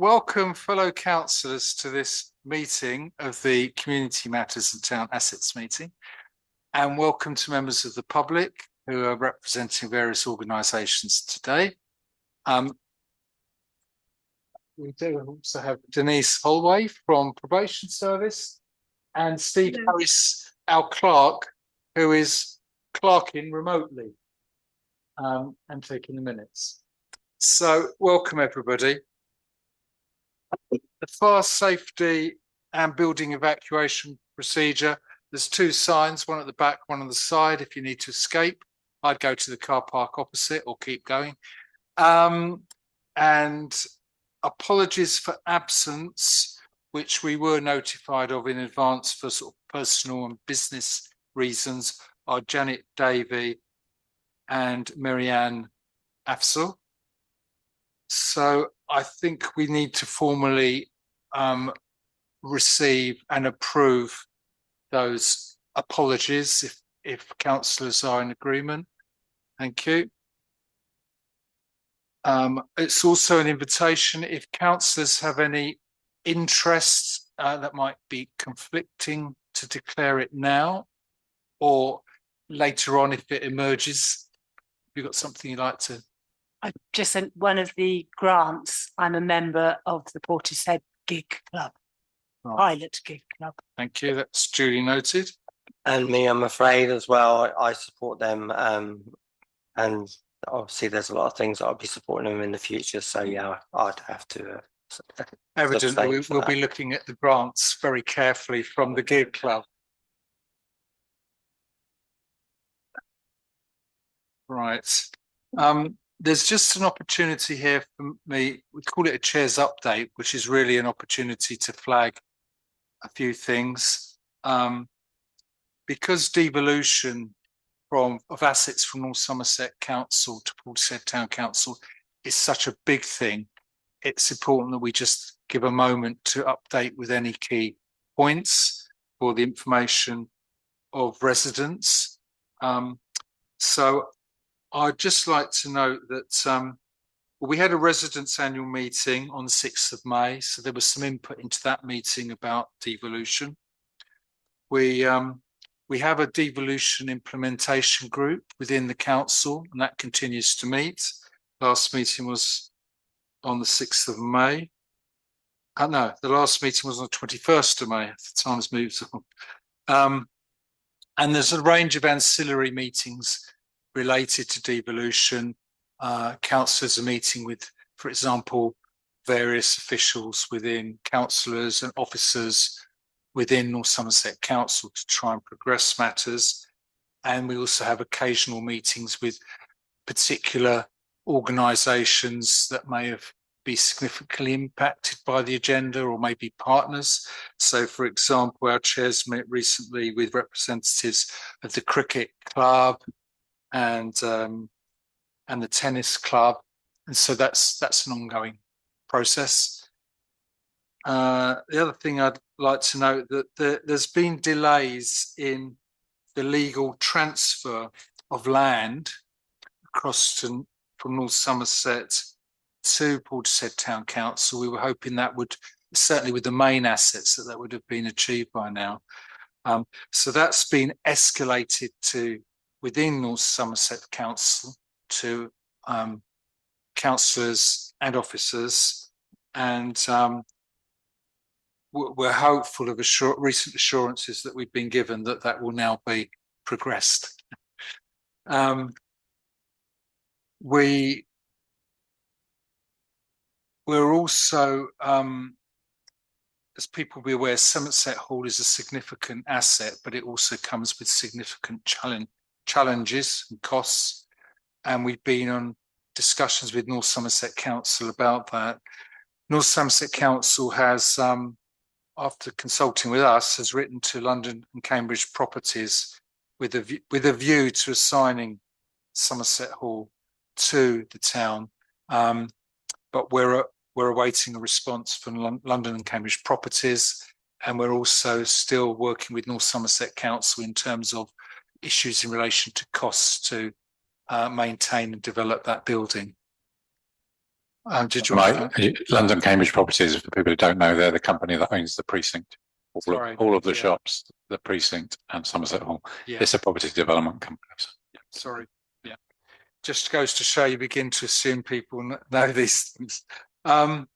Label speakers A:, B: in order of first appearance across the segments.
A: Welcome, fellow councillors, to this meeting of the Community Matters and Town Assets meeting, and welcome to members of the public who are representing various organisations today. We do also have Denise Holway from Probation Service and Steve Harris, our clerk, who is clerking remotely and taking the minutes. So welcome everybody. The fire safety and building evacuation procedure, there's two signs, one at the back, one on the side. If you need to escape, I'd go to the car park opposite or keep going. And apologies for absence, which we were notified of in advance for sort of personal and business reasons, are Janet Davey and Marianne Afsel. So I think we need to formally receive and approve those apologies if councillors are in agreement. Thank you. It's also an invitation if councillors have any interests that might be conflicting to declare it now or later on if it emerges. Have you got something you'd like to?
B: I just sent one of the grants. I'm a member of the Portishead Gig Club, Pilot Gig Club.
A: Thank you. That's duly noted.
C: And me, I'm afraid as well. I support them, and obviously there's a lot of things that I'll be supporting them in the future. So yeah, I'd have to.
A: Evidently, we'll be looking at the grants very carefully from the Gig Club. Right. There's just an opportunity here for me. We call it a chair's update, which is really an opportunity to flag a few things. Because devolution of assets from North Somerset Council to Portishead Town Council is such a big thing, it's important that we just give a moment to update with any key points for the information of residents. So I'd just like to note that we had a residents' annual meeting on the 6th of May, so there was some input into that meeting about devolution. We have a devolution implementation group within the council, and that continues to meet. Last meeting was on the 6th of May. No, the last meeting was on the 21st of May. The time's moved on. And there's a range of ancillary meetings related to devolution. Councillors are meeting with, for example, various officials within councillors and officers within North Somerset Council to try and progress matters. And we also have occasional meetings with particular organisations that may be significantly impacted by the agenda or maybe partners. So, for example, our chairs met recently with representatives of the cricket club and the tennis club, and so that's an ongoing process. The other thing I'd like to note that there's been delays in the legal transfer of land across from North Somerset to Portishead Town Council. We were hoping that would, certainly with the main assets, that would have been achieved by now. So that's been escalated to within North Somerset Council to councillors and officers, and we're hopeful of recent assurances that we've been given that will now be progressed. We're also, as people will be aware, Somerset Hall is a significant asset, but it also comes with significant challenges and costs. And we've been on discussions with North Somerset Council about that. North Somerset Council has, after consulting with us, has written to London and Cambridge Properties with a view to assigning Somerset Hall to the town. But we're awaiting a response from London and Cambridge Properties, and we're also still working with North Somerset Council in terms of issues in relation to costs to maintain and develop that building. Did you want to?
D: Right, London Cambridge Properties, for people who don't know, they're the company that owns the precinct.
A: Sorry.
D: All of the
A: Yeah.
D: shops, the precinct and Somerset Hall.
A: Yeah.
D: It's a property development company.
A: Yeah, sorry. Yeah. Just goes to show you begin to assume people know these things. And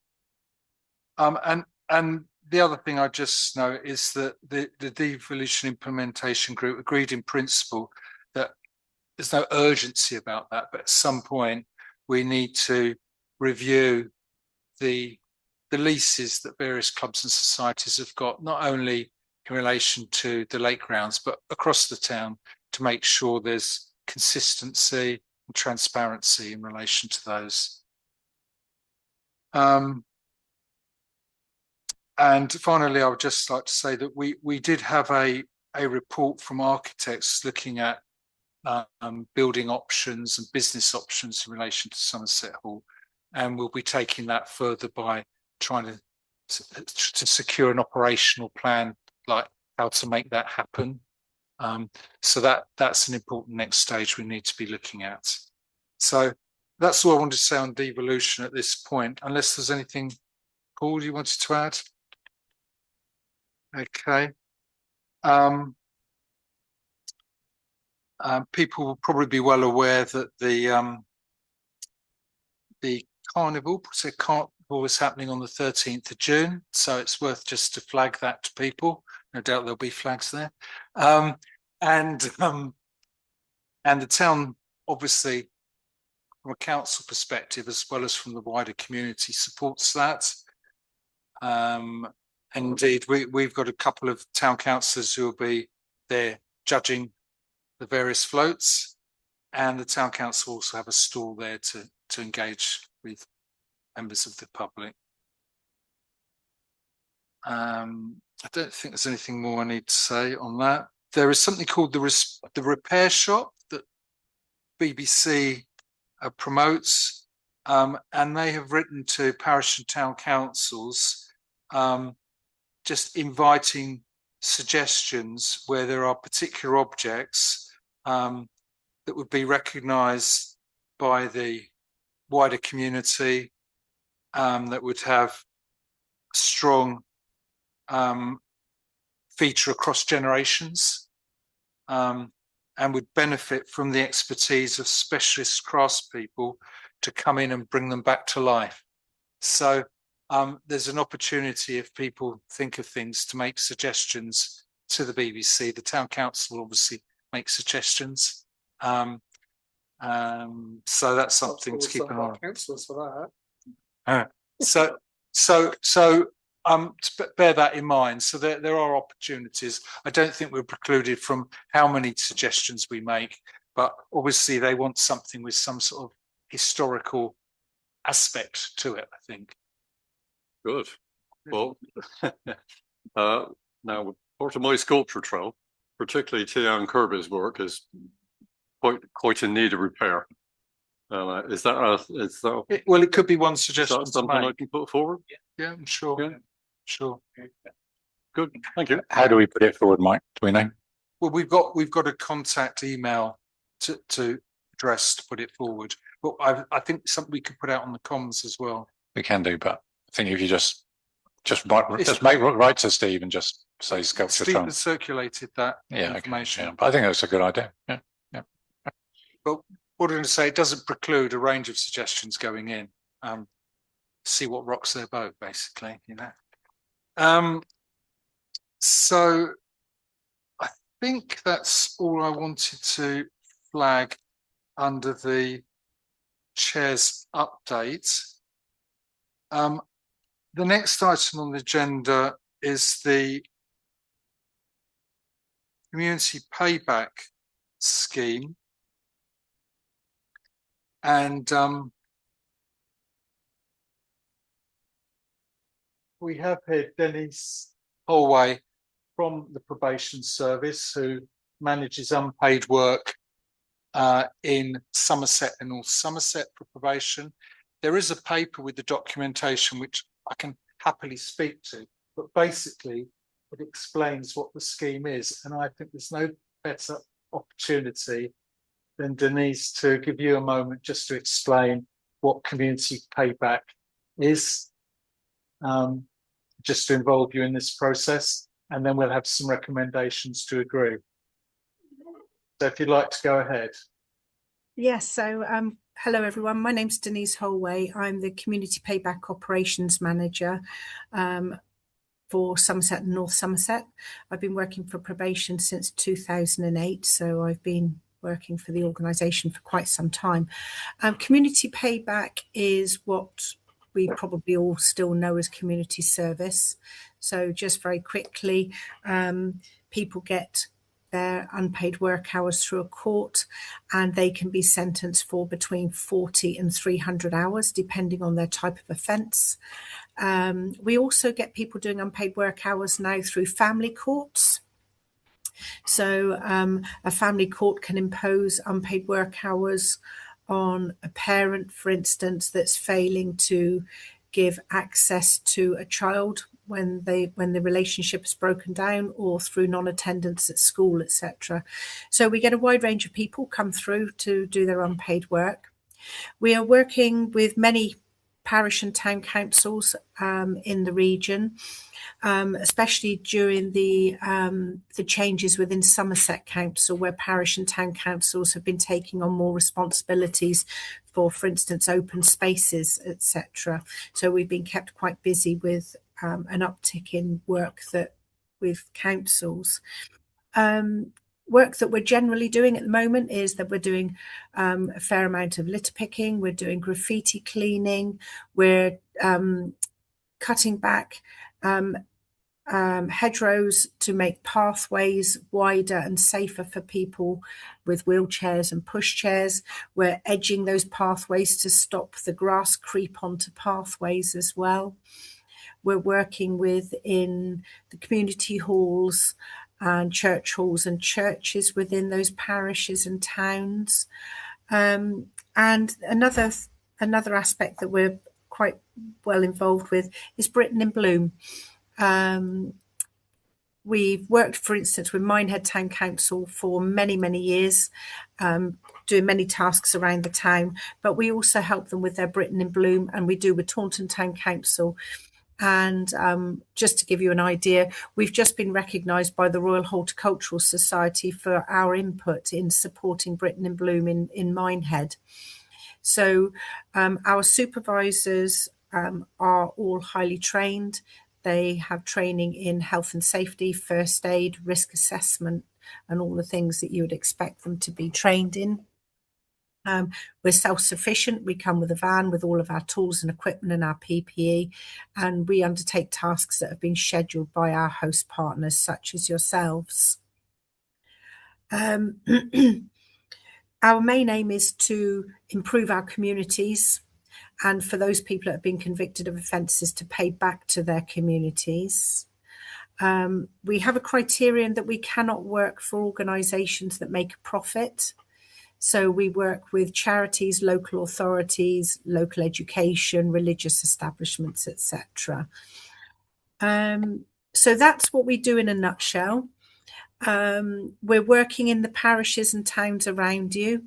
A: the other thing I just know is that the devolution implementation group agreed in principle that there's no urgency about that, but at some point we need to review the leases that various clubs and societies have got, not only in relation to the lake grounds, but across the town, to make sure there's consistency and transparency in relation to those. And finally, I would just like to say that we did have a report from architects looking at building options and business options in relation to Somerset Hall, and we'll be taking that further by trying to secure an operational plan, like how to make that happen. So that's an important next stage we need to be looking at. So that's all I wanted to say on devolution at this point, unless there's anything, Paul, you wanted to add? Okay. People will probably be well aware that the carnival is happening on the 13th of June, so it's worth just to flag that to people. No doubt there'll be flags there. And the town, obviously, from a council perspective, as well as from the wider community, supports that. Indeed, we've got a couple of town councillors who will be there judging the various floats, and the town council also have a stall there to engage with members of the public. I don't think there's anything more I need to say on that. There is something called the repair shop that BBC promotes, and they have written to parish and town councils just inviting suggestions where there are particular objects that would be recognised by the wider community, that would have strong feature across generations, and would benefit from the expertise of specialist craftspeople to come in and bring them back to life. So there's an opportunity, if people think of things, to make suggestions to the BBC. The town council obviously make suggestions. So that's something to keep an eye on.
E: Councillors for
A: that. So to bear that in mind. So there are opportunities. I don't think we're precluded from how many suggestions we make, but obviously they want something with some sort of historical aspect to it, I think.
F: Good. Well, now part of my sculpture trail, particularly Tian Kirby's work, is quite in need of repair. Is that
A: well, it could be one suggestion.
F: Something I can put forward?
A: Yeah, I'm sure.
F: Yeah.
A: Sure.
F: Good. Thank you.
D: How do we put it forward, Mike? Do we know?
A: Well, we've got a contact email to address to put it forward, but I think something we could put out on the comms as well.
D: We can do, but I think if you just write to Steve and just say sculpture.
A: Steve has circulated that information.
D: Okay, yeah. But I think that's a good idea. Yeah.
A: But what I'm going to say, it doesn't preclude a range of suggestions going in. See what rocks their boat, basically, you know. So I think that's all I wanted to flag under the chair's update. The next item on the agenda is the community payback scheme. And we have here Denise Holway from the probation service, who manages unpaid work in Somerset and North Somerset for probation. There is a paper with the documentation which I can happily speak to, but basically it explains what the scheme is. And I think there's no better opportunity than Denise to give you a moment just to explain what community payback is, just to involve you in this process, and then we'll have some recommendations to agree. So if you'd like to go ahead.
E: Yes, so hello everyone, my name's Denise Holway. I'm the Community Payback Operations Manager for Somerset and North Somerset. I've been working for probation since 2008, so I've been working for the organisation for quite some time. Community Payback is what we probably all still know as community service. So just very quickly, people get their unpaid work hours through a court, and they can be sentenced for between 40 and 300 hours, depending on their type of offence. We also get people doing unpaid work hours now through family courts. So a family court can impose unpaid work hours on a parent, for instance, that's failing to give access to a child when the relationship is broken down, or through non-attendance at school, etc. So we get a wide range of people come through to do their unpaid work. We are working with many parish and town councils in the region, especially during the changes within Somerset Council, where parish and town councils have been taking on more responsibilities for instance, open spaces, etc. So we've been kept quite busy with an uptick in work with councils. Work that we're generally doing at the moment is that we're doing a fair amount of litter picking, we're doing graffiti cleaning, we're cutting back hedgerows to make pathways wider and safer for people with wheelchairs and pushchairs. We're edging those pathways to stop the grass creep onto pathways as well. We're working within the community halls and church halls and churches within those parishes and towns. And another aspect that we're quite well involved with is Britain in Bloom. We've worked, for instance, with Minehead Town Council for many, many years, doing many tasks around the town, but we also help them with their Britain in Bloom, and we do with Taunton Town Council. And just to give you an idea, we've just been recognised by the Royal Horticultural Society for our input in supporting Britain in Bloom in Minehead. So our supervisors are all highly trained. They have training in health and safety, first aid, risk assessment, and all the things that you would expect them to be trained in. We're self-sufficient. We come with a van with all of our tools and equipment and our PPE, and we undertake tasks that have been scheduled by our host partners, such as yourselves. Our main aim is to improve our communities, and for those people that have been convicted of offences to pay back to their communities. We have a criterion that we cannot work for organisations that make a profit. So we work with charities, local authorities, local education, religious establishments, etc. So that's what we do in a nutshell. We're working in the parishes and towns around you,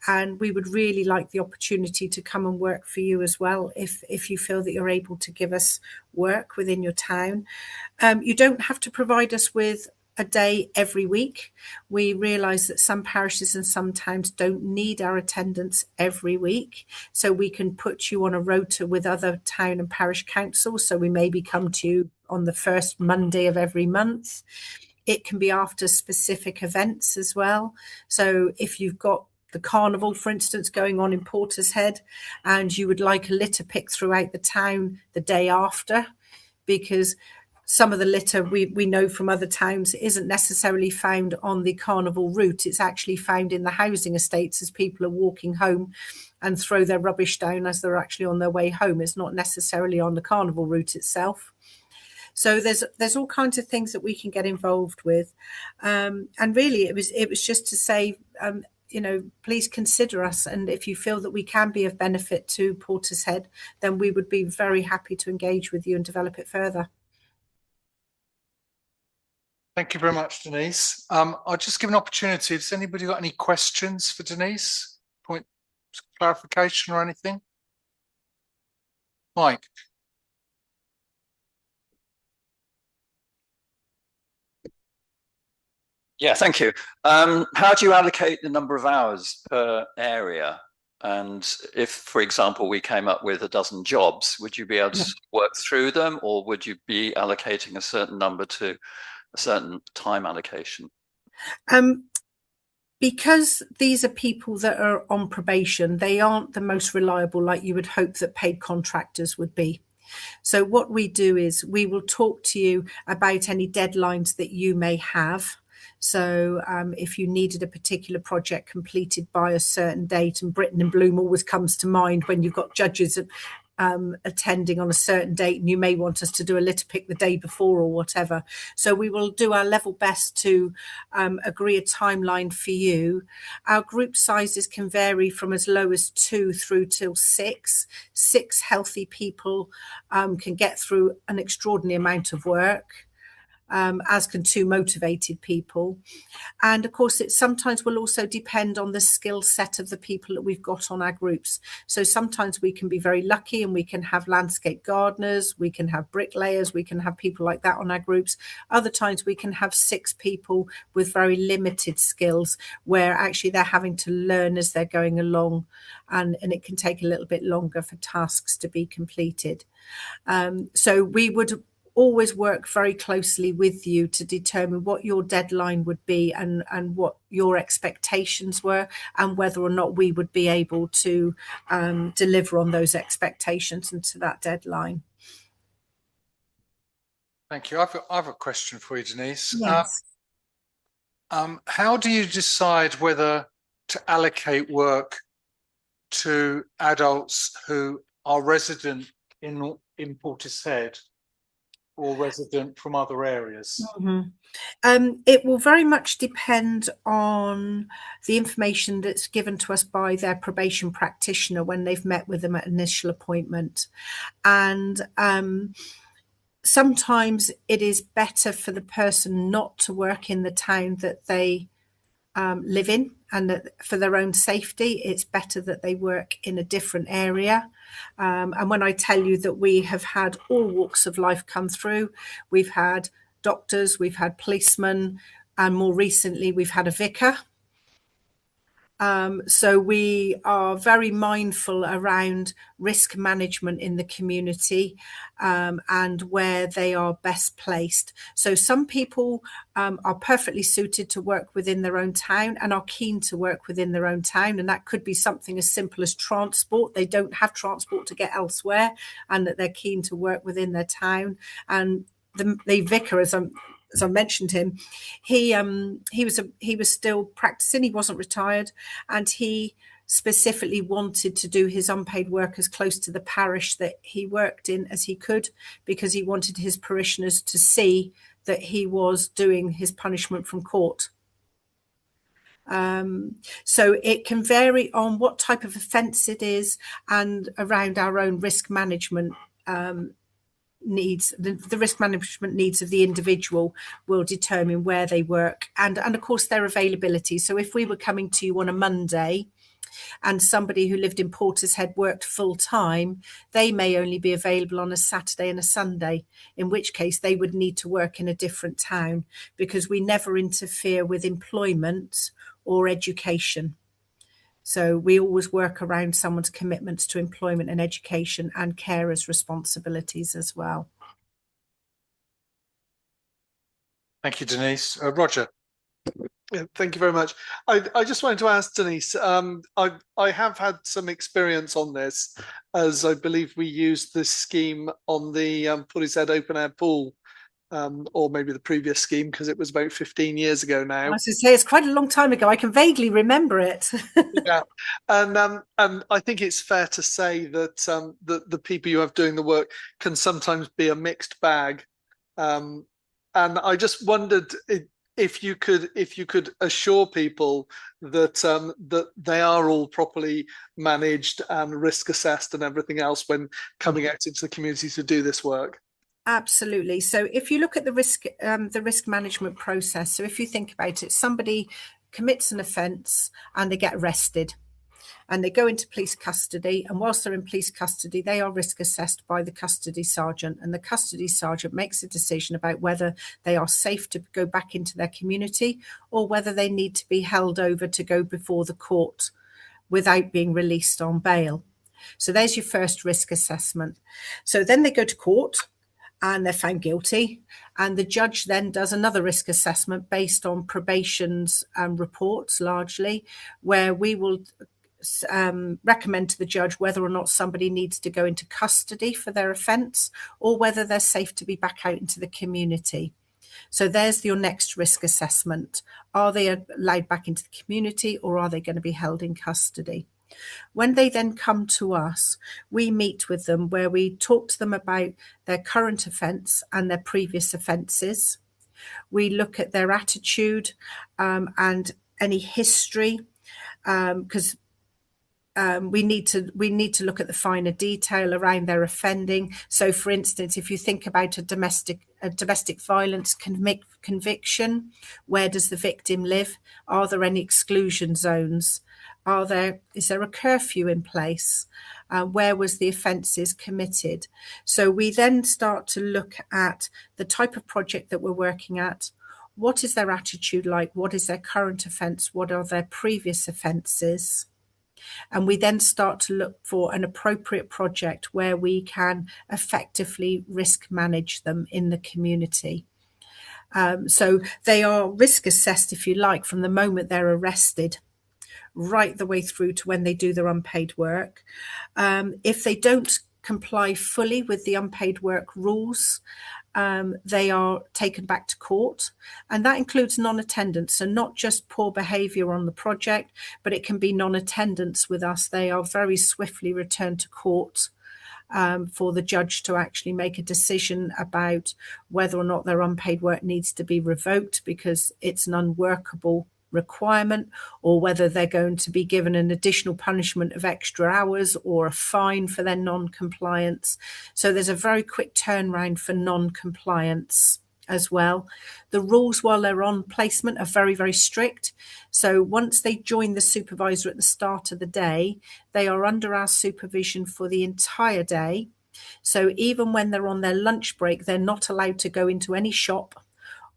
E: and we would really like the opportunity to come and work for you as well if you feel that you're able to give us work within your town. You don't have to provide us with a day every week. We realise that some parishes and some towns don't need our attendance every week, so we can put you on a rota with other town and parish councils, so we maybe come to you on the first Monday of every month. It can be after specific events as well. So if you've got the carnival, for instance, going on in Portishead, and you would like a litter pick throughout the town the day after, because some of the litter we know from other towns isn't necessarily found on the carnival route. It's actually found in the housing estates as people are walking home and throw their rubbish down as they're actually on their way home. It's not necessarily on the carnival route itself. So there's all kinds of things that we can get involved with. And really it was just to say, please consider us. And if you feel that we can be of benefit to Portishead, then we would be very happy to engage with you and develop it further.
A: Thank you very much, Denise. I'll just give an opportunity. Has anybody got any questions for Denise? Point clarification or anything? Mike?
G: Yeah, thank you. How do you allocate the number of hours per area? And if, for example, we came up with a dozen jobs, would you be able to work through them, or would you be allocating a certain number to a certain time allocation?
E: Because these are people that are on probation, they aren't the most reliable like you would hope that paid contractors would be. So what we do is we will talk to you about any deadlines that you may have. So if you needed a particular project completed by a certain date, and Britain in Bloom always comes to mind when you've got judges attending on a certain date, and you may want us to do a litter pick the day before or whatever. So we will do our level best to agree a timeline for you. Our group sizes can vary from as low as 2 through till 6. 6 healthy people can get through an extraordinary amount of work. As can 2 motivated people. And of course, it sometimes will also depend on the skill set of the people that we've got on our groups. So sometimes we can be very lucky and we can have landscape gardeners, we can have bricklayers, we can have people like that on our groups. Other times we can have 6 people with very limited skills where actually they're having to learn as they're going along, and it can take a little bit longer for tasks to be completed. So we would always work very closely with you to determine what your deadline would be and what your expectations were, and whether or not we would be able to deliver on those expectations and to that deadline.
A: Thank you. I've a question for you, Denise.
E: Yes.
A: How do you decide whether to allocate work to adults who are resident in Portishead or resident from other areas?
E: It will very much depend on the information that's given to us by their probation practitioner when they've met with them at initial appointment. And sometimes it is better for the person not to work in the town that they live in, and that for their own safety, it's better that they work in a different area. And when I tell you that we have had all walks of life come through, we've had doctors, we've had policemen, and more recently we've had a vicar. So we are very mindful around risk management in the community and where they are best placed. So some people are perfectly suited to work within their own town and are keen to work within their own town. And that could be something as simple as transport. They don't have transport to get elsewhere, and that they're keen to work within their town. And the vicar, as I mentioned him, he was still practicing. He wasn't retired, and he specifically wanted to do his unpaid work as close to the parish that he worked in as he could, because he wanted his parishioners to see that he was doing his punishment from court. So it can vary on what type of offence it is, and around our own risk management needs. The risk management needs of the individual will determine where they work and of course their availability. So if we were coming to you on a Monday and somebody who lived in Portishead worked full time, they may only be available on a Saturday and a Sunday, in which case they would need to work in a different town, because we never interfere with employment or education. So we always work around someone's commitments to employment and education and carers' responsibilities as well.
A: Thank you, Denise. Roger.
H: Yeah, thank you very much. I just wanted to ask Denise, I have had some experience on this, as I believe we used this scheme on the Portishead open air pool, or maybe the previous scheme, because it was about 15 years ago now.
E: I was going to say, it's quite a long time ago. I can vaguely remember it.
H: Yeah, and I think it's fair to say that the people you have doing the work can sometimes be a mixed bag. And I just wondered if you could assure people that that they are all properly managed and risk assessed and everything else when coming out into the community to do this work.
E: Absolutely. So if you look at the risk management process, so if you think about it, somebody commits an offence and they get arrested. and they go into police custody. And whilst they're in police custody, they are risk assessed by the custody sergeant, and the custody sergeant makes a decision about whether they are safe to go back into their community or whether they need to be held over to go before the court without being released on bail. So there's your first risk assessment. So then they go to court and they're found guilty, and the judge then does another risk assessment based on probation's reports, largely, where we will recommend to the judge whether or not somebody needs to go into custody for their offence or whether they're safe to be back out into the community. So there's your next risk assessment. Are they allowed back into the community, or are they going to be held in custody? When they then come to us, we meet with them where we talk to them about their current offence and their previous offences. We look at their attitude and any history, because we need to look at the finer detail around their offending. So, for instance, if you think about a domestic violence conviction, where does the victim live? Are there any exclusion zones? Is there a curfew in place? Where was the offences committed? So we then start to look at the type of project that we're working at. What is their attitude like? What is their current offence? What are their previous offences? And we then start to look for an appropriate project where we can effectively risk manage them in the community. So they are risk assessed, if you like, from the moment they're arrested right the way through to when they do their unpaid work. If they don't comply fully with the unpaid work rules, they are taken back to court, and that includes non-attendance. So not just poor behaviour on the project, but it can be non-attendance with us. They are very swiftly returned to court for the judge to actually make a decision about whether or not their unpaid work needs to be revoked because it's an unworkable requirement, or whether they're going to be given an additional punishment of extra hours or a fine for their non-compliance. So there's a very quick turnaround for non-compliance as well. The rules while they're on placement are very, very strict. So once they join the supervisor at the start of the day, they are under our supervision for the entire day. So even when they're on their lunch break, they're not allowed to go into any shop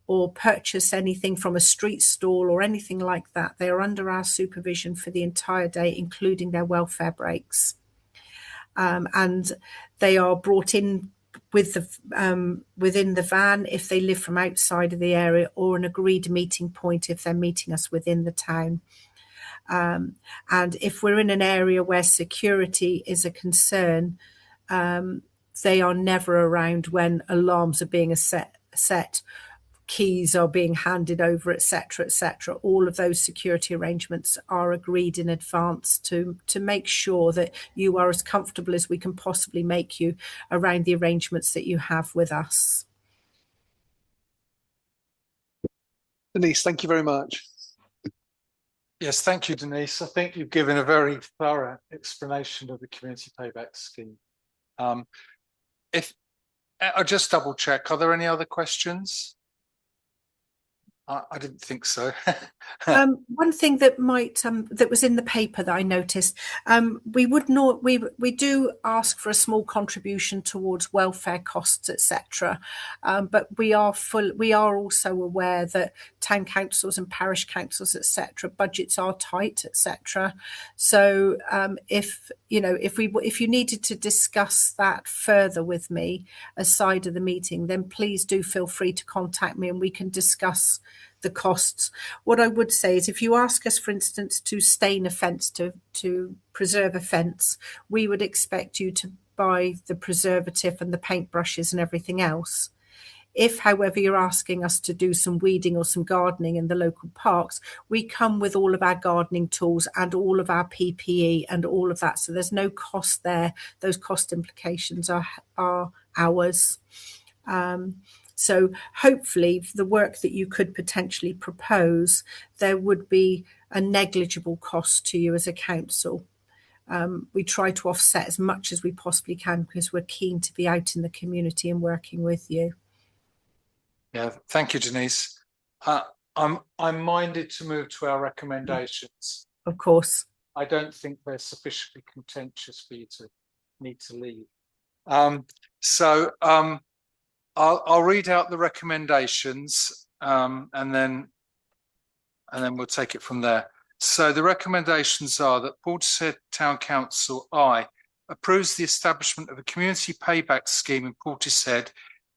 E: or purchase anything from a street stall or anything like that. They are under our supervision for the entire day, including their welfare breaks. And they are brought in with the within the van if they live from outside of the area, or an agreed meeting point if they're meeting us within the town. And if we're in an area where security is a concern, they are never around when alarms are being set, keys are being handed over, etc., etc. All of those security arrangements are agreed in advance to make sure that you are as comfortable as we can possibly make you around the arrangements that you have with us.
H: Denise, thank you very much.
A: Yes, thank you, Denise. I think you've given a very thorough explanation of the community payback scheme. If I'll just double check, are there any other questions? I didn't think so.
E: One thing that might that was in the paper that I noticed, we do ask for a small contribution towards welfare costs, etc. But we are also aware that town councils and parish councils, etc., budgets are tight, etc. So if you needed to discuss that further with me aside of the meeting, then please do feel free to contact me and we can discuss the costs. What I would say is, if you ask us, for instance, to stain a fence, to preserve a fence, we would expect you to buy the preservative and the paintbrushes and everything else. If, however, you're asking us to do some weeding or some gardening in the local parks, we come with all of our gardening tools and all of our PPE and all of that. So there's no cost there. Those cost implications are ours. So hopefully the work that you could potentially propose, there would be a negligible cost to you as a council. We try to offset as much as we possibly can because we're keen to be out in the community and working with you.
A: Yeah, thank you, Denise. I'm minded to move to our recommendations.
E: Of course.
A: I don't think they're sufficiently contentious for you to need to leave. I'll read out the recommendations and then we'll take it from there. So the recommendations are that Portishead Town Council approves the establishment of a community payback scheme in Portishead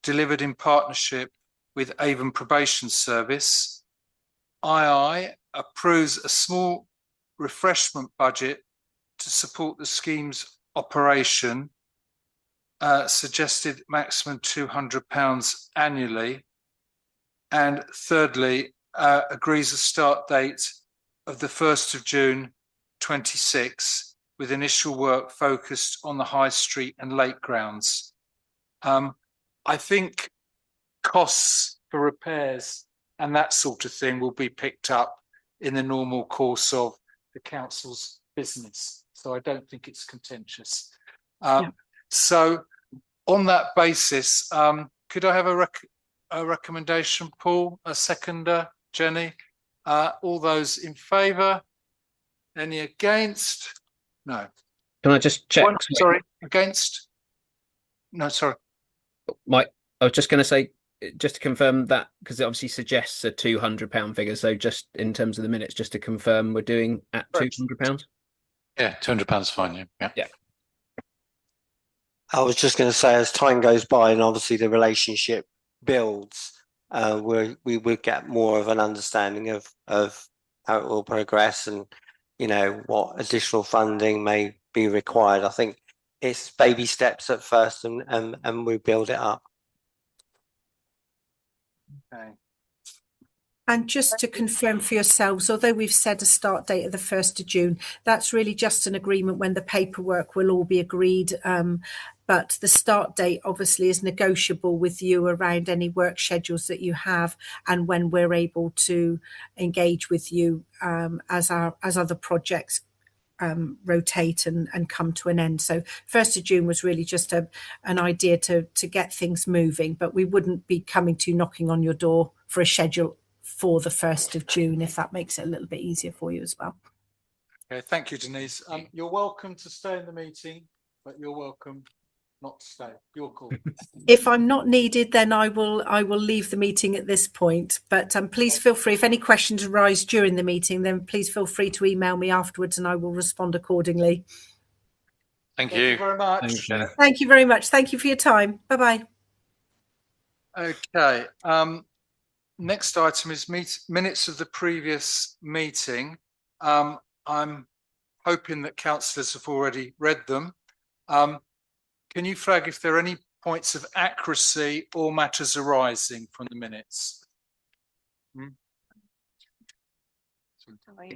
A: delivered in partnership with Avon Probation Service. II approves a small refreshment budget to support the scheme's operation, suggested maximum £200 annually. And thirdly, agrees a start date of the 1st of June 26 with initial work focused on the High Street and Lake Grounds. I think costs for repairs and that sort of thing will be picked up in the normal course of the council's business. So I don't think it's contentious. So on that basis, could I have a recommendation, Paul, a seconder, Jenny? All those in favour? Any against? No.
I: Can I just check?
A: Sorry, against? No, sorry.
I: Mike, I was just going to say, just to confirm that, because it obviously suggests a £200 figure. So just in terms of the minutes, just to confirm, we're doing at £200?
D: Yeah, £200 is fine. Yeah.
C: I was just going to say, as time goes by and obviously the relationship builds, we would get more of an understanding of how it will progress and, you know, what additional funding may be required. I think it's baby steps at first and we build it up.
A: Okay.
E: And just to confirm for yourselves, although we've said a start date of the 1st of June, that's really just an agreement when the paperwork will all be agreed. But the start date obviously is negotiable with you around any work schedules that you have and when we're able to engage with you as other projects rotate and come to an end. So 1st of June was really just an idea to get things moving, but we wouldn't be coming to knocking on your door for a schedule for the 1st of June, if that makes it a little bit easier for you as well.
A: Okay, thank you, Denise. You're welcome to stay in the meeting, but you're welcome not to stay. Your call.
E: If I'm not needed, then I will leave the meeting at this point. But please feel free, if any questions arise during the meeting, then please feel free to email me afterwards and I will respond accordingly.
D: Thank
A: Thank you
D: you.
A: very much.
I: Thanks, Jenny.
E: Thank you very much. Thank you for your time. Bye-bye.
A: Okay. Next item is minutes of the previous meeting. I'm hoping that councillors have already read them. Can you flag if there are any points of accuracy or matters arising from the minutes?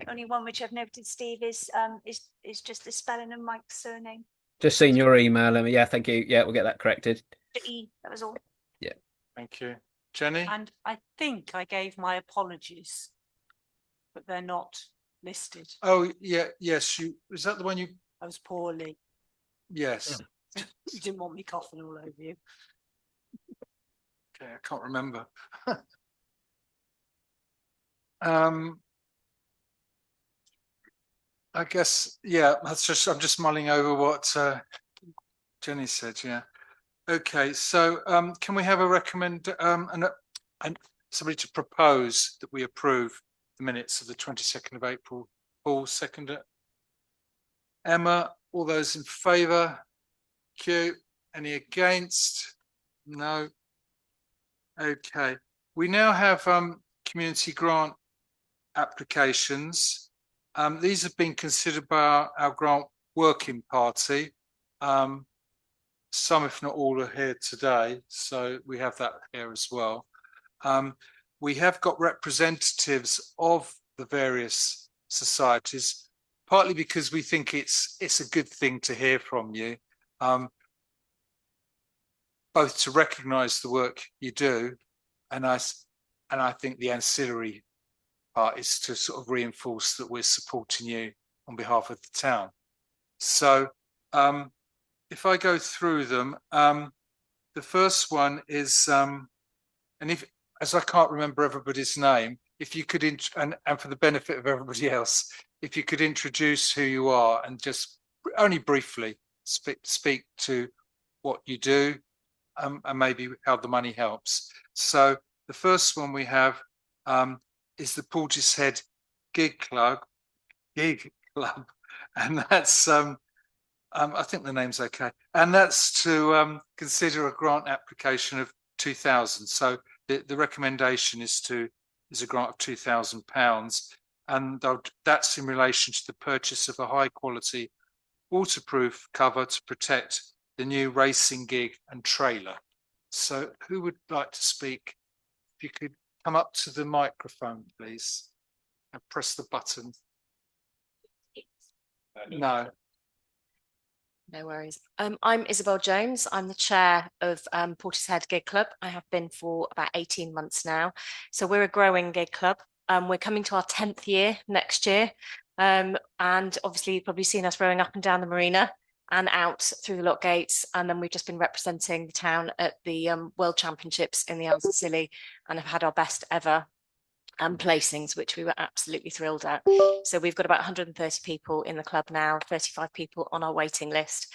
J: Only one which I've noted, Steve, is just the spelling of Mike's surname.
I: Just seen your email. Yeah, thank you. Yeah, we'll get that corrected.
J: The E, that was all.
I: Yeah.
A: Thank you. Jenny?
B: And I think I gave my apologies, but they're not listed.
A: Oh, yeah, yes. Is that the one you?
B: I was poorly.
A: Yes.
B: You didn't want me coughing all over you.
A: Okay, I can't remember. I guess, yeah, I'm just mulling over what Jenny said, yeah. Okay, so can we have a and somebody to propose that we approve the minutes of the 22nd of April? Paul, seconder. Emma, all those in favour? Q, any against? No. Okay, we now have community grant applications. These have been considered by our grant working party. Some, if not all, are here today, so we have that here as well. We have got representatives of the various societies, partly because we think it's a good thing to hear from you, both to recognise the work you do, and I think the ancillary part is to sort of reinforce that we're supporting you on behalf of the town. So if I go through them, the first one is, and as I can't remember everybody's name, if you could, and for the benefit of everybody else, if you could introduce who you are and just only briefly speak to what you do, and maybe how the money helps. So the first one we have is the Portishead Gig Club, and that's I think the name's okay, and that's to consider a grant application of 2,000. So the recommendation is a grant of £2,000, and that's in relation to the purchase of a high quality waterproof cover to protect the new racing gig and trailer. So who would like to speak? If you could come up to the microphone, please, and press the button. No.
K: No worries. I'm Isabel Jones. I'm the chair of Portishead Gig Club. I have been for about 18 months now. So we're a growing gig club. We're coming to our 10th year next year. And obviously you've probably seen us rowing up and down the marina and out through the lock gates. And then we've just been representing the town at the World Championships in the Isles of Scilly and have had our best ever placings, which we were absolutely thrilled at. So we've got about 130 people in the club now, 35 people on our waiting list.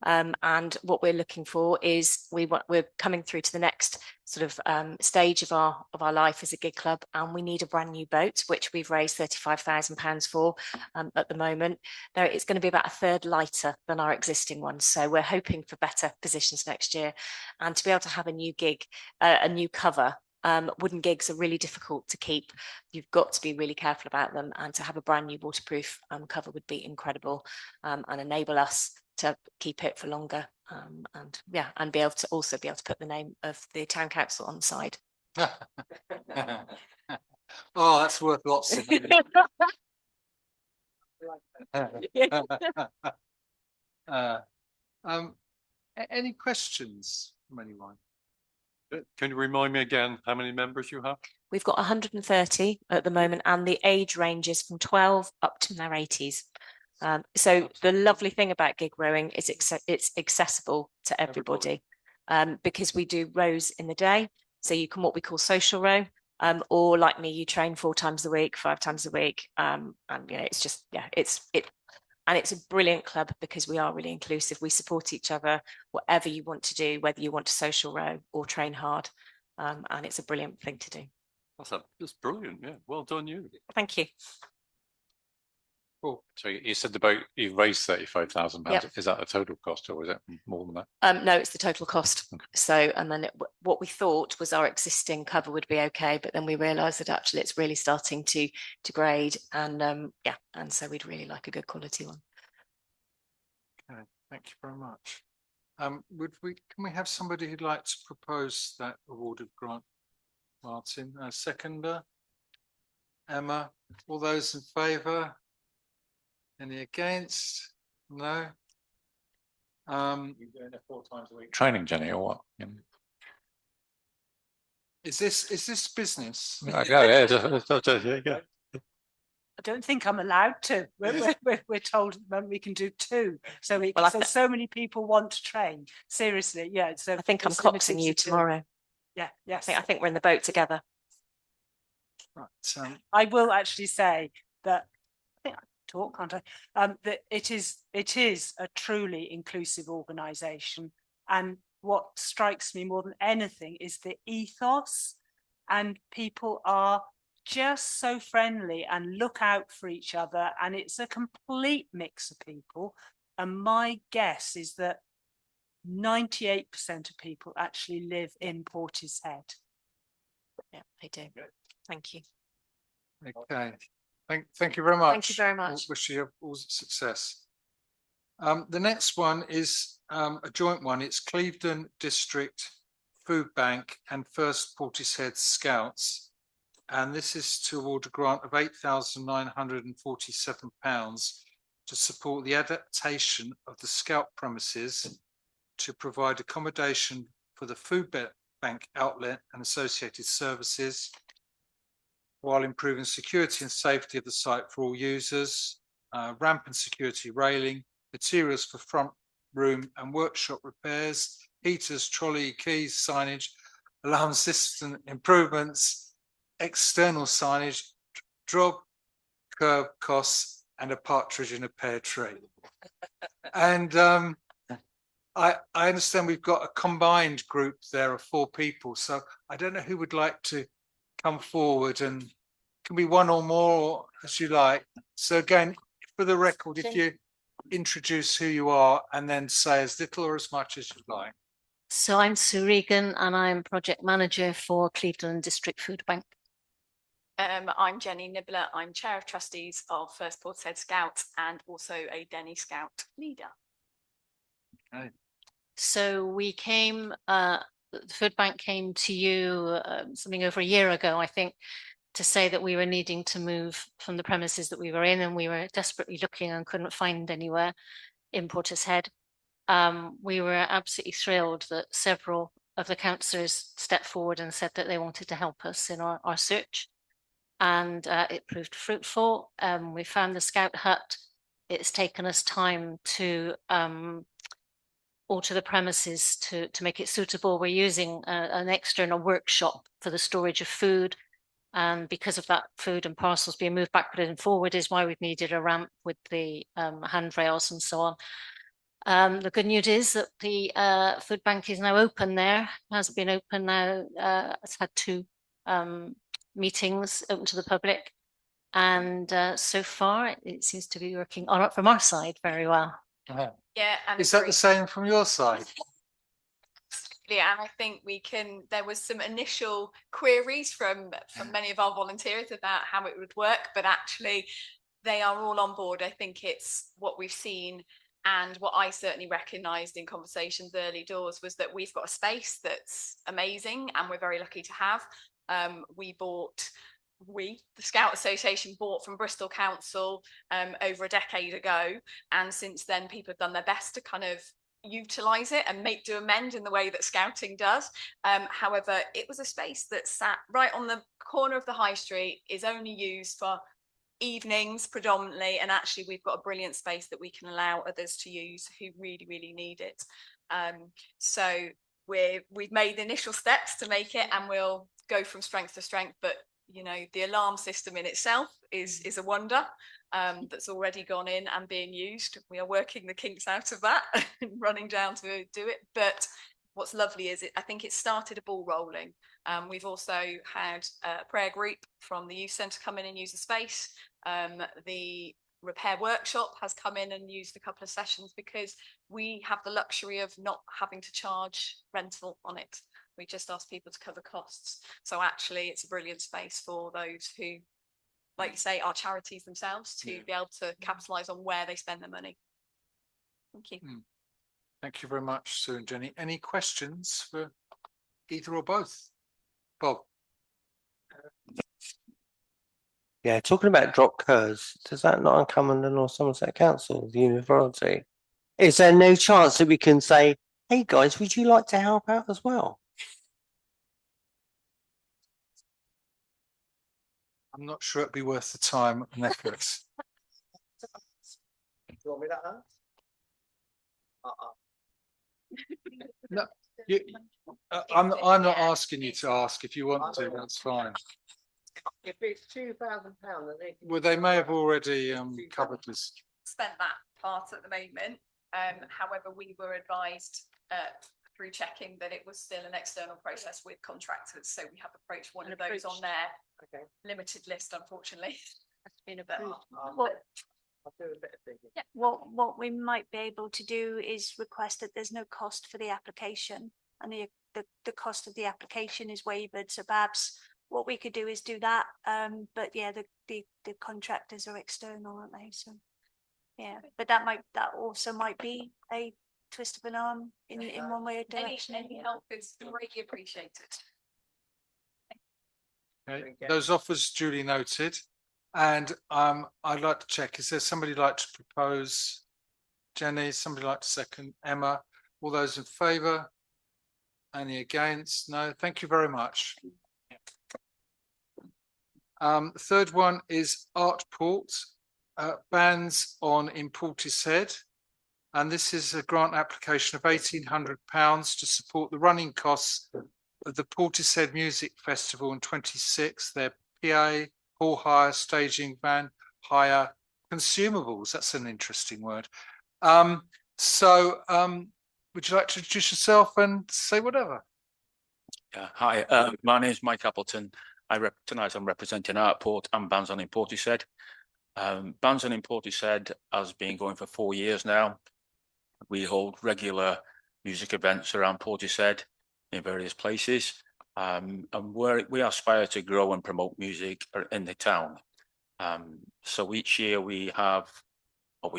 K: And what we're looking for is we're coming through to the next sort of stage of our life as a gig club, and we need a brand new boat, which we've raised £35,000 for at the moment. Now it's going to be about a third lighter than our existing one, so we're hoping for better positions next year, and to be able to have a new gig, a new cover. Wooden gigs are really difficult to keep. You've got to be really careful about them, and to have a brand new waterproof cover would be incredible and enable us to keep it for longer, and be able to also be able to put the name of the town council on the side.
A: Oh, that's worth lots of money. Any questions from anyone?
F: Can you remind me again how many members you have?
K: We've got 130 at the moment, and the age ranges from 12 up to their 80s. So the lovely thing about gig rowing is it's accessible to everybody, because we do rows in the day. So you can what we call social row, or like me, you train 4 times a week, 5 times a week, and you know, it's just and it's a brilliant club because we are really inclusive. We support each other, whatever you want to do, whether you want to social row or train hard. And it's a brilliant thing to do.
F: That's brilliant. Yeah. Well done, you.
K: Thank you.
D: Cool. So you said about you raised £35,000.
K: Yep.
D: Is that a total cost, or is it more than that?
K: No, it's the total cost.
D: Okay.
K: So, and then what we thought was our existing cover would be okay, but then we realised that actually it's really starting to grade, and and so we'd really like a good quality one.
A: Okay, thank you very much. Can we have somebody who'd like to propose that awarded grant? Martin, seconder. Emma, all those in favour? Any against? No.
D: You're doing it 4 times a week training, Jenny, or what?
A: Is this business?
D: Yeah.
B: I don't think I'm allowed to. We're told that we can do 2. So so many people want to train. Seriously, yeah. So
K: I think I'm coxing you tomorrow.
B: Yeah, yes.
K: I think we're in the boat together.
A: Right.
B: I will actually say that I think I talk, can't I? That it is a truly inclusive organisation, and what strikes me more than anything is the ethos, and people are just so friendly and look out for each other, and it's a complete mix of people. And my guess is that 98% of people actually live in Portishead.
K: Yeah, they do. Thank you.
A: Okay. Thank you very much.
K: Thank you very much.
A: Wish you all success. The next one is a joint one. It's Clevedon District Food Bank and First Portishead Scouts. And this is to award a grant of £8,947 to support the adaptation of the Scout premises to provide accommodation for the food bank outlet and associated services, while improving security and safety of the site for all users, ramp and security railing, materials for front room and workshop repairs, heaters, trolley, keys, signage, alarm system improvements, external signage, drop curb costs and a partridge in a pear tree. And I understand we've got a combined group there of 4 people, so I don't know who would like to come forward, and can be one or more as you like. So again, for the record, if you introduce who you are and then say as little or as much as you like.
L: So I'm Sue Regan and I'm project manager for Cleveland District Food Bank.
M: I'm Jenny Nibbler. I'm chair of trustees of First Portishead Scouts and also a Denny Scout leader.
A: Okay.
L: So we came, the food bank came to you something over a year ago, I think, to say that we were needing to move from the premises that we were in, and we were desperately looking and couldn't find anywhere in Portishead. We were absolutely thrilled that several of the councillors stepped forward and said that they wanted to help us in our search, and it proved fruitful. We found the Scout Hut. It's taken us time to alter the premises to make it suitable. We're using an external workshop for the storage of food, and because of that, food and parcels being moved backward and forward is why we've needed a ramp with the handrails and so on. The good news is that the food bank is now open there, has been open now, it's had 2 meetings open to the public, and so far it seems to be working from our side very well.
M: Yeah, and
A: Is that the same from your side?
M: Yeah, and I think there was some initial queries from many of our volunteers about how it would work, but actually they are all on board. I think it's what we've seen, and what I certainly recognised in conversations early doors was that we've got a space that's amazing and we're very lucky to have. The Scout Association bought from Bristol Council over a decade ago, and since then people have done their best to kind of utilise it and do amend in the way that scouting does. However, it was a space that sat right on the corner of the high street, is only used for evenings predominantly, and actually we've got a brilliant space that we can allow others to use who really need it. So we've made the initial steps to make it, and we'll go from strength to strength, but you know, the alarm system in itself is a wonder that's already gone in and being used. We are working the kinks out of that and running down to do it. But what's lovely is I think it started a ball rolling. We've also had a prayer group from the youth centre come in and use the space. The repair workshop has come in and used a couple of sessions because we have the luxury of not having to charge rental on it. We just ask people to cover costs. So actually it's a brilliant space for those who, like you say, are charities themselves to be able to capitalise on where they spend their money. Thank you.
A: Thank you very much, Sue and Jenny. Any questions for either or both? Bob?
C: Yeah, talking about drop curves, does that not come under North Somerset Council, the Authority? Is there no chance that we can say, hey guys, would you like to help out as well?
A: I'm not sure it'd be worth the time and effort.
C: Do you want me to answer?
A: No, I'm not asking you to ask. If you want to, that's fine.
C: If it's £2,000,
A: Well, they may have already covered this.
M: Spent that part at the moment. However, we were advised through checking that it was still an external process with contractors. So we have approached one of those on their limited list, unfortunately.
J: That's been
M: But
C: I'll do a bit of digging.
J: Yeah, what we might be able to do is request that there's no cost for the application, and the cost of the application is waived. So perhaps what we could do is do that. But yeah, the contractors are external, aren't they? So yeah, but that also might be a twist of an arm in one way or direction.
M: Any help is greatly appreciated.
A: Okay. Those offers duly noted. And I'd like to check, is there somebody like to propose? Jenny, somebody like to second? Emma, all those in favour? Any against? No, thank you very much. The third one is Artport, bans on in Portishead. And this is a grant application of £1,800 to support the running costs the Portishead Music Festival on 26th, their PA, hall hire, staging, van hire, consumables. That's an interesting word. Would you like to introduce yourself and say whatever?
N: Yeah, hi, my name is Mike Appleton. Tonight I'm representing Artport and Bands On in Portishead. Bands On in Portishead has been going for 4 years now. We hold regular music events around Portishead in various places, and we aspire to grow and promote music in the town. So each year we've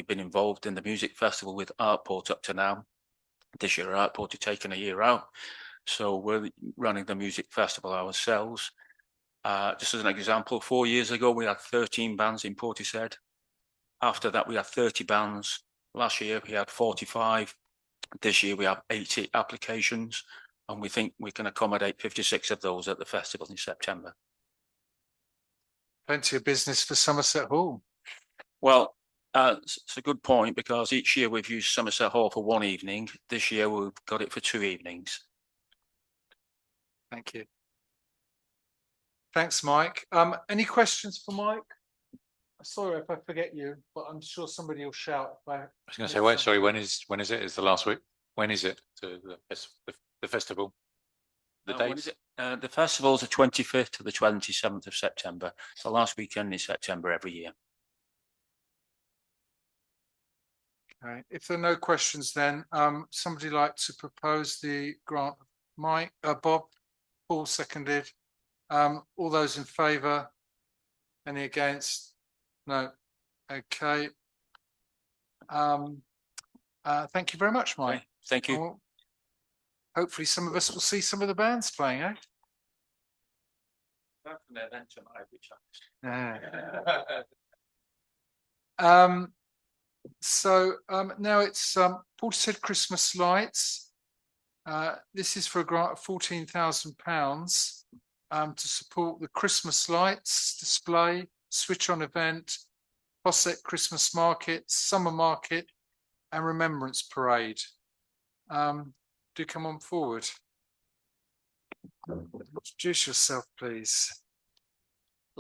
N: been involved in the music festival with Artport up to now. This year Artport has taken a year out, so we're running the music festival ourselves. Just as an example, 4 years ago we had 13 bands in Portishead. After that we had 30 bands. Last year we had 45. This year we have 80 applications, and we think we can accommodate 56 of those at the festival in September.
A: Plenty of business for Somerset Hall.
N: Well, it's a good point, because each year we've used Somerset Hall for 1 evening. This year we've got it for 2 evenings.
A: Thank you. Thanks, Mike. Any questions for Mike? Sorry if I forget you, but I'm sure somebody will shout.
D: I was going to say, wait, sorry, when is it? It's the last week. When is it? The festival? The
N: When is it? The festival is the 25th to the 27th of September. It's the last weekend in September every year.
A: Okay. If there are no questions, then somebody like to propose the grant? Mike, Bob, Paul seconded. All those in favour? Any against? No. Okay. Thank you very much, Mike.
N: Okay. Thank you.
A: Well, hopefully some of us will see some of the bands playing, eh? Now it's Portishead Christmas lights. This is for a grant of £14,000 to support the Christmas lights display, switch on event, Posset Christmas market, summer market, and remembrance parade. Do come on forward. Introduce yourself, please.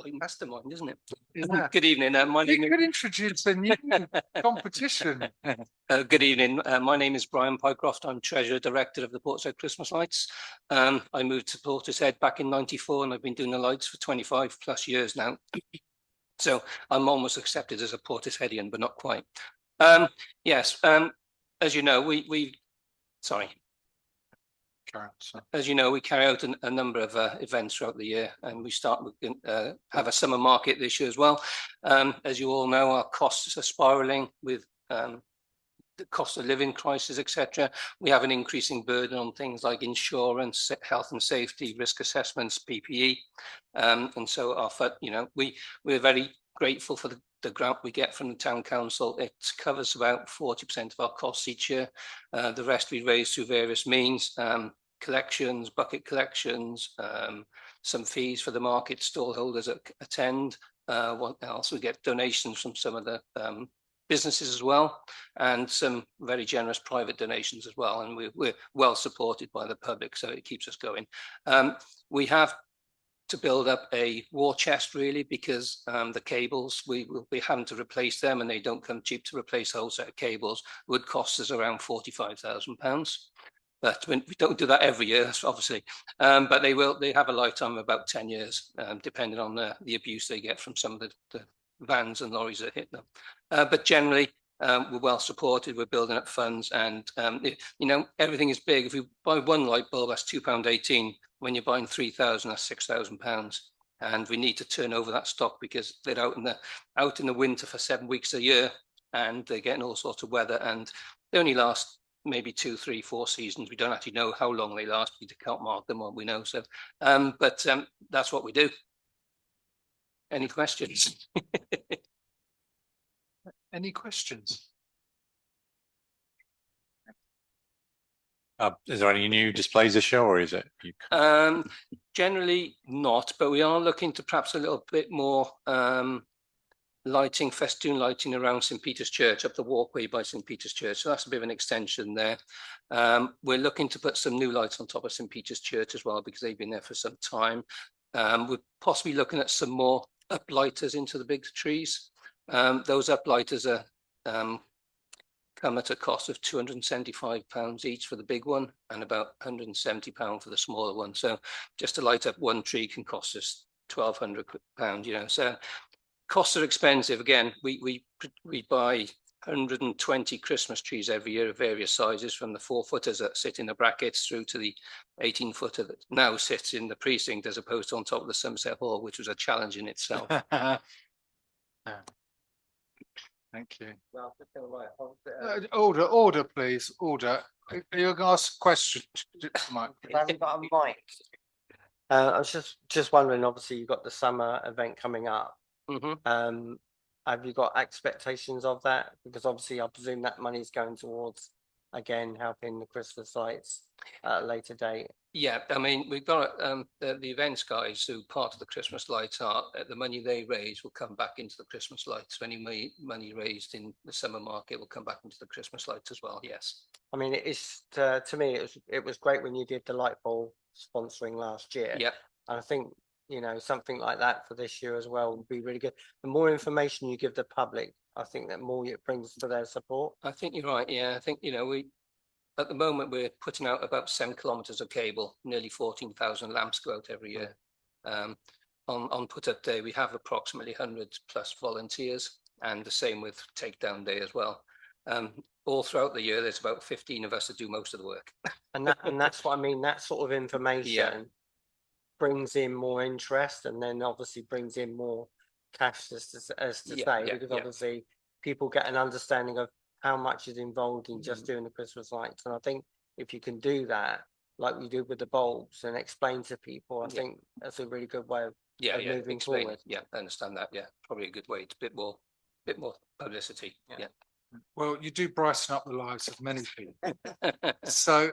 O: Mastermind, isn't it?
A: Yeah.
O: Good evening. My name
A: You could introduce a new competition.
O: Good evening. My name is Brian Pycroft. I'm Treasurer Director of the Portishead Christmas Lights. I moved to Portishead back in '94, and I've been doing the lights for 25 plus years now. So I'm almost accepted as a Portisheadian, but not quite. Yes. As you know, As you know, we carry out a number of events throughout the year, and we start with have a summer market this year as well. As you all know, our costs are spiraling with the cost of living crisis, etc. We have an increasing burden on things like insurance, health and safety, risk assessments, PPE, and so we're very grateful for the grant we get from the town council. It covers about 40% of our costs each year. The rest we raise through various means. Collections, bucket collections, some fees for the market stall holders that attend. What else? We get donations from some of the businesses as well, and some very generous private donations as well. And we're well supported by the public, so it keeps us going. We have to build up a war chest, really, because the cables, we will be having to replace them, and they don't come cheap to replace a whole set of cables. Would cost us around £45,000. But we don't do that every year, obviously. But they have a lifetime of about 10 years, depending on the abuse they get from some of the vans and lorries that hit them. But generally, we're well supported. We're building up funds, and everything is big. If you buy one light bulb, that's £2.18. When you're buying 3,000, that's £6,000. And we need to turn over that stock because they're out in the winter for 7 weeks a year, and they're getting all sorts of weather, and they only last maybe 2, 3, 4 seasons. We don't actually know how long they last. We can't mark them, what we know. So, but that's what we do. Any questions?
A: Any questions?
D: Is there any new displays this year, or is it?
O: Generally not, but we are looking to perhaps a little bit more lighting, festoon lighting around St Peter's Church, up the walkway by St Peter's Church. So that's a bit of an extension there. We're looking to put some new lights on top of St Peter's Church as well, because they've been there for some time. We're possibly looking at some more uplighters into the big trees. Those uplighters are come at a cost of £275 each for the big one, and about £170 for the smaller one. So just to light up one tree can cost us £1,200, you know. So costs are expensive. Again, we buy 120 Christmas trees every year of various sizes, from the 4-footers that sit in the brackets through to the 18-footer that now sits in the precinct, as opposed to on top of the Somerset Hall, which was a challenge in itself.
A: Thank you. Order, please. Order. Are you going to ask a question, Mike?
C: Haven't got a mic. I was just wondering. Obviously, you've got the summer event coming up. Have you got expectations of that? Because obviously, I presume that money is going towards, again, helping the Christmas lights at a later date.
O: Yeah, I mean, we've got the events guys who part of the Christmas lights are, the money they raise will come back into the Christmas lights. So any money raised in the summer market will come back into the Christmas lights as well. Yes.
C: I mean, it is to me, it was great when you did the light bulb sponsoring last year.
O: Yeah.
C: And I think, you know, something like that for this year as well would be really good. The more information you give the public, I think that more it brings to their support.
O: I think you're right. Yeah, I think, you know, at the moment, we're putting out about 7 kilometres of cable. Nearly 14,000 lamps go out every year. On put up day, we have approximately 100 plus volunteers, and the same with takedown day as well. All throughout the year, there's about 15 of us that do most of the work.
C: And that's what I mean. That sort of information brings in more interest, and then obviously brings in more cash, as to say, because obviously people get an understanding of how much is involved in just doing the Christmas lights. And I think if you can do that, like we do with the bulbs, and explain to people, I think that's a really good way of moving forward.
O: Yeah, I understand that. Yeah, probably a good way. It's a bit more publicity. Yeah.
A: Well, you do brighten up the lives of many people. So,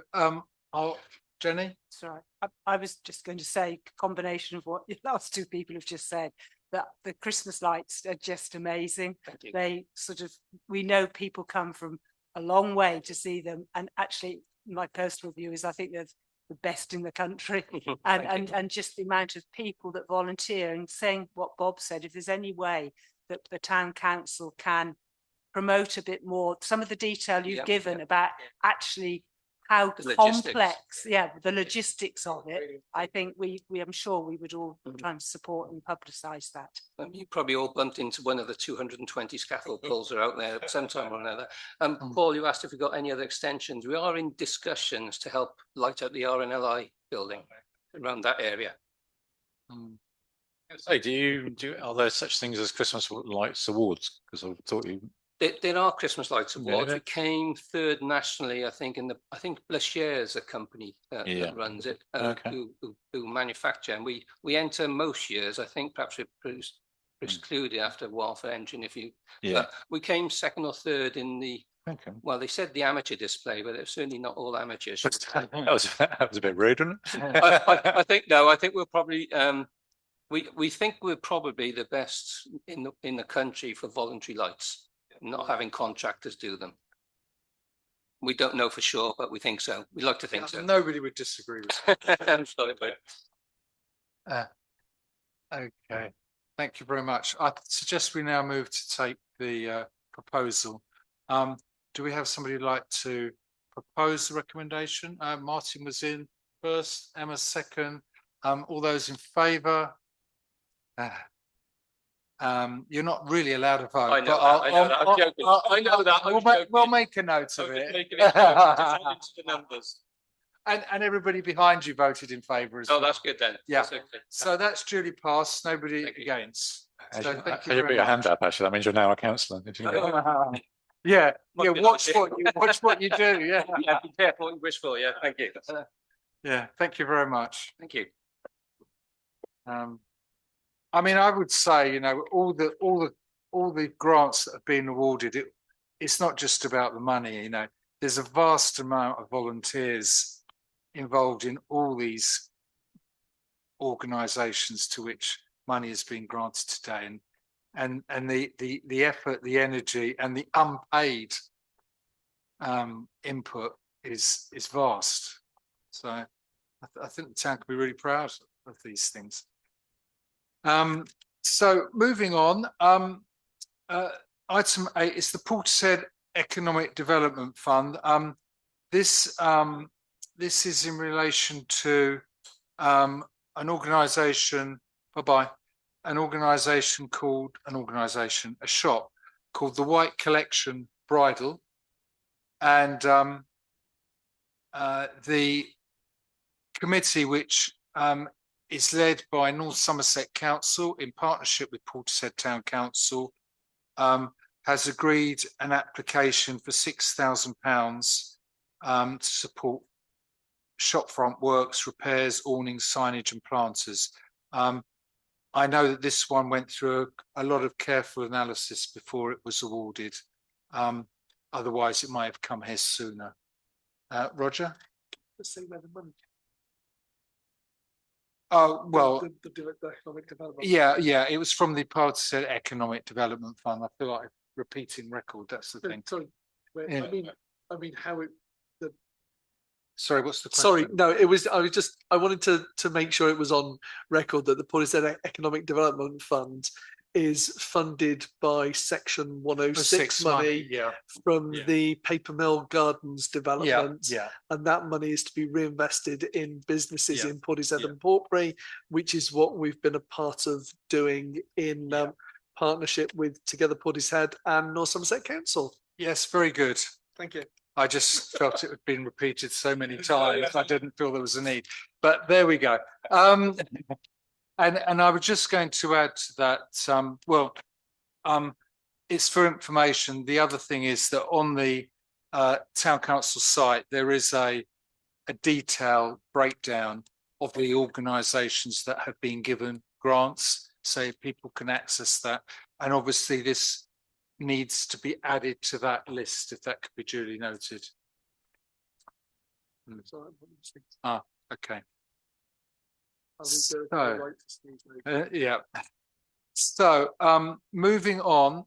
A: Jenny?
B: Sorry, I was just going to say, combination of what your last two people have just said, that the Christmas lights are just amazing.
O: Thank you.
B: They sort of, we know people come from a long way to see them, and actually my personal view is I think they're the best in the country. and just the amount of people that volunteer, and saying what Bob said, if there's any way that the town council can promote a bit more some of the detail you've given about actually how complex, the logistics of it. I think we I'm sure we would all try and support and publicise that.
O: You probably all bumped into one of the 220 scaffold poles that are out there sometime or another. Paul, you asked if we got any other extensions. We are in discussions to help light up the RNLI building around that area.
D: Say, are there such things as Christmas lights awards? Because I thought you.
O: There are Christmas lights awards. We came third nationally, I think. I think Blashare is a company that runs it, who manufacture, and we enter most years. I think perhaps we're excluded after a while for entering. But we came second or third in the. Well, they said the amateur display, but it's certainly not all amateurs.
D: that was a bit rude, wasn't it?
O: I think no. I think we're probably. We think we're probably the best in the country for voluntary lights. Not having contractors do them. We don't know for sure, but we think so. We like to think so.
A: Nobody would disagree with that.
O: I'm sorry, but
A: okay. Thank you very much. I suggest we now move to take the proposal. Do we have somebody who'd like to propose the recommendation? Martin was in first, Emma second. All those in favour? You're not really allowed to vote.
O: I know that. I'm joking. I know that.
A: We'll make a note of it.
O: The numbers.
A: And everybody behind you voted in favour as well.
O: Oh, that's good then.
A: Yeah.
O: That's okay.
A: So that's duly passed. Nobody against.
D: As
A: So
D: you
A: thank
D: put
A: you very
D: your hand
A: much.
D: up, actually, that means you're now a councillor.
A: Yeah. Watch what you do. Yeah.
O: Yeah. Be careful what you wish for. Yeah. Thank you.
A: Yeah. Thank you very much.
O: Thank you.
A: I mean, I would say, all the grants that have been awarded, it's not just about the money. There's a vast amount of volunteers involved in all these organisations to which money has been granted today, and and the effort, the energy, and the unpaid input is vast. So I think the town can be really proud of these things. So moving on, item 8 is the Portishead Economic Development Fund. This is in relation to an organisation. A shop called the White Collection Bridal, and the committee, which is led by North Somerset Council in partnership with Portishead Town Council, has agreed an application for £6,000 to support shopfront works, repairs, awnings, signage and planters. I know that this one went through a lot of careful analysis before it was awarded. Otherwise, it might have come here sooner. Roger?
H: Let's see where the money.
A: Oh, well,
H: The economic development.
A: yeah, it was from the Portishead Economic Development Fund. I feel like repeating record, that's the thing.
H: Sorry,
A: Yeah.
H: I mean how it.
A: Sorry, what's the question?
H: Sorry, no, it was. I wanted to make sure it was on record that the Portishead Economic Development Fund is funded by Section 106 money from the Paper Mill Gardens development, and that money is to be reinvested in businesses in Portishead and Portbury, which is what we've been a part of doing in partnership with Together Portishead and North Somerset Council.
A: Yes, very good.
H: Thank you.
A: I just felt it had been repeated so many times. I didn't feel there was a need, but there we go. And I was just going to add to that. It's for information. The other thing is that on the town council site there is a detailed breakdown of the organisations that have been given grants, so people can access that. And obviously this needs to be added to that list, if that could be duly noted. Okay. So moving on,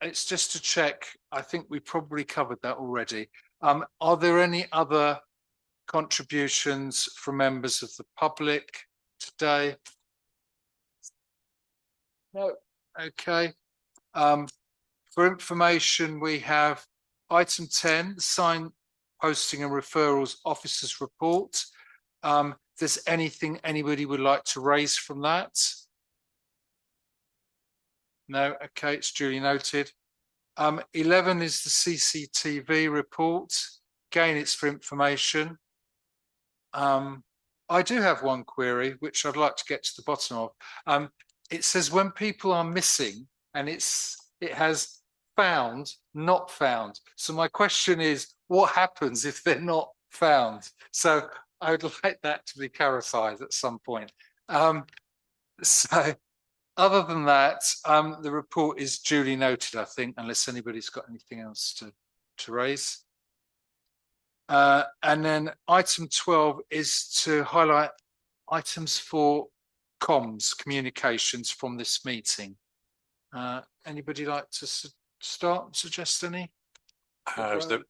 A: it's just to check. I think we probably covered that already. Are there any other contributions from members of the public today? No. Okay. For information, we have item 10, sign posting and referrals officers report. If there's anything anybody would like to raise from that? No, okay, it's duly noted. 11 is the CCTV report. Again, it's for information. I do have one query, which I'd like to get to the bottom of. It says when people are missing, and it has found, not found. So my question is, what happens if they're not found? So I would like that to be clarified at some point. So other than that, the report is duly noted, I think, unless anybody's got anything else to raise. And then item 12 is to highlight items for comms, communications from this meeting. Anybody like to suggest any?
D: The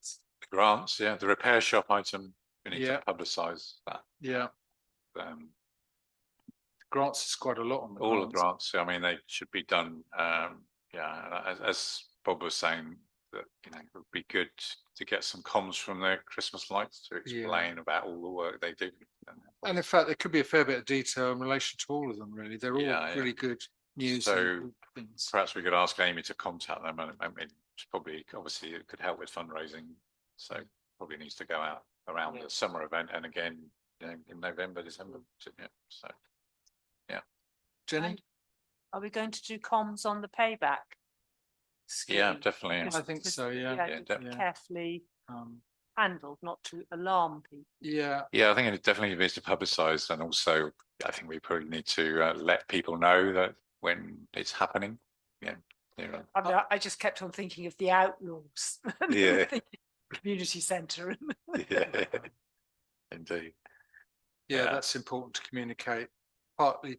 D: grants, the repair shop item, we need to publicise that.
A: Grants is quite a lot on the
D: all the grants. I mean, they should be done. As Bob was saying, that it would be good to get some comms from their Christmas lights to explain about all the work they do.
A: And in fact, there could be a fair bit of detail in relation to all of them. Really, they're all really good news.
D: So perhaps we could ask Amy to contact them, and I mean, probably obviously it could help with fundraising. So probably needs to go out around the summer event and again in November, December. So
A: Jenny,
B: and are we going to do comms on the payback scheme?
D: Yeah, definitely.
A: I think so. Yeah,
B: definitely. Carefully handled, not to alarm people.
A: Yeah,
D: I think it definitely needs to publicise, and also I think we probably need to let people know that when it's happening.
B: I just kept on thinking of the Outlaws. Community centre.
D: Indeed.
A: That's important to communicate, partly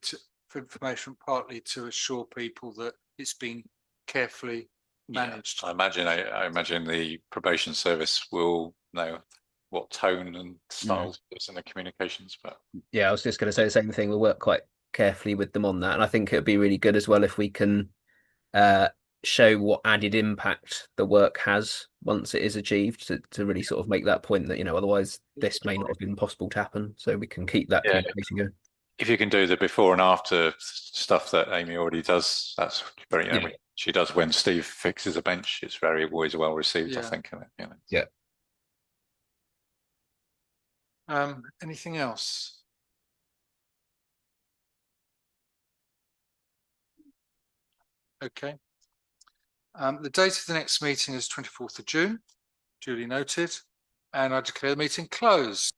A: for information, partly to assure people that it's been carefully managed.
D: I imagine the probation service will know what tone and styles it's in the communications, but
I: Yeah, I was just going to say the same thing. We'll work quite carefully with them on that, and I think it'd be really good as well if we can show what added impact the work has once it is achieved, to really sort of make that point that, you know, otherwise this may not have been possible to happen, so we can keep that communication going.
D: if you can do the before and after stuff that Amy already does, that's very, you know, she does when Steve fixes a bench, it's very always well received, I think. You know.
I: Yeah.
A: Anything else? Okay. The date of the next meeting is 24th of June, duly noted, and I declare the meeting closed.